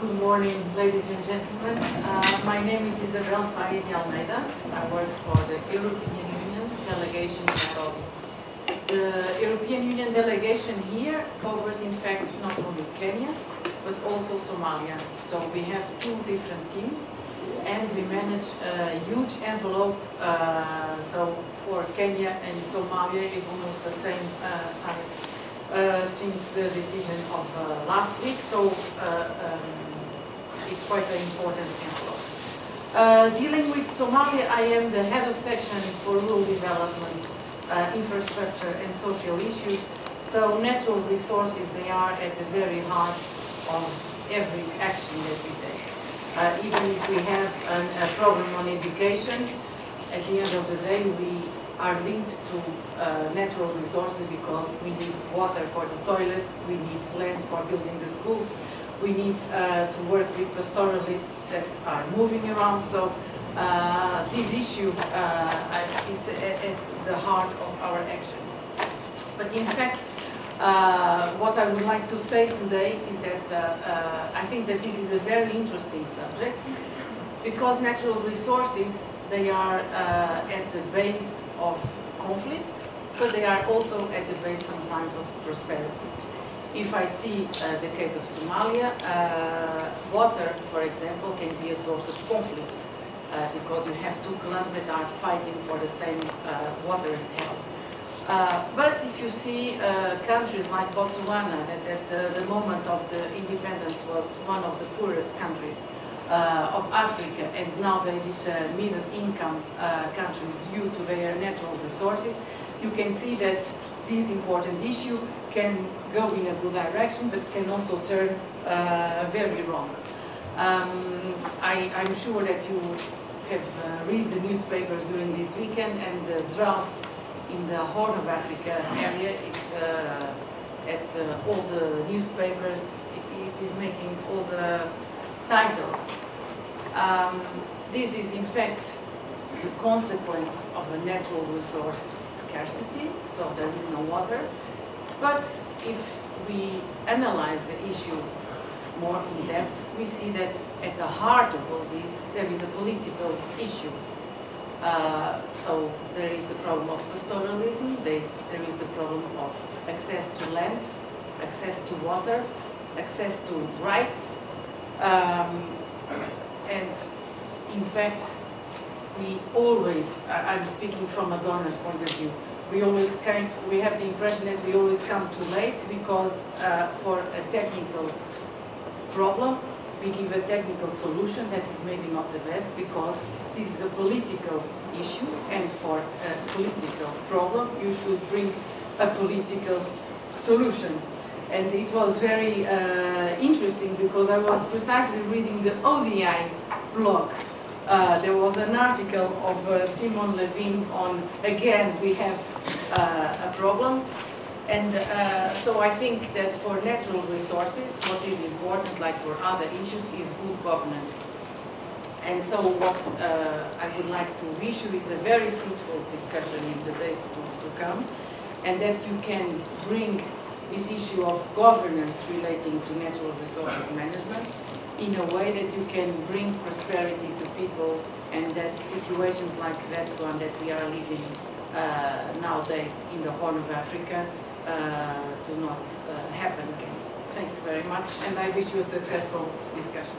Good morning, ladies and gentlemen. My name is Isabel Faria de Almeida. I work for the European Union Delegation in Nairobi. The European Union Delegation here covers, in fact, not only Kenya, but also Somalia. So we have two different teams, and we manage a huge envelope. So for Kenya and Somalia is almost the same size since the decision of last week. So it's quite an important envelope. Dealing with Somalia, I am the head of section for rural development, infrastructure and social issues. So natural resources, they are at the very heart of every action that we take. Even if we have a problem on education, at the end of the day we are linked to natural resources because we need water for the toilets, we need land for building the schools, we need to work with pastoralists that are moving around. So this issue, it's at the heart of our action. But in fact, what I would like to say today is that I think that this is a very interesting subject because natural resources, they are at the base of conflict, but they are also at the base sometimes of prosperity. If I see the case of Somalia, water, for example, can be a source of conflict because you have two clans that are fighting for the same water help. But if you see countries like Botswana, that at the moment of the independence was one of the poorest countries of Africa, and nowadays it's a middle-income country due to their natural resources, you can see that this important issue can go in a good direction, but can also turn very wrong. I'm sure that you have read the newspapers during this weekend, and the drought in the Horn of Africa area, it's at all the newspapers, it is making all the titles. This is in fact the consequence of a natural resource scarcity, so there is no water. But if we analyze the issue more in depth, we see that at the heart of all this, there is a political issue. So there is the problem of pastoralism, there is the problem of access to land, access to water, access to rights, and in fact, we always, I'm speaking from a donor's point of view, we have the impression that we always come too late because for a technical problem, we give a technical solution that is maybe not the best because this is a political issue, and for a political problem, you should bring a political solution. And it was very interesting because I was precisely reading the ODI blog. There was an article of Simon Levin on, again, we have a problem. And so I think that for natural resources, what is important, like for other issues, is good governance. And so what I would like to wish you is a very fruitful discussion in the days to come, and that you can bring this issue of governance relating to natural resources management in a way that you can bring prosperity to people, and that situations like that one that we are living nowadays in the Horn of Africa do not happen again. Thank you very much, and I wish you a successful discussion.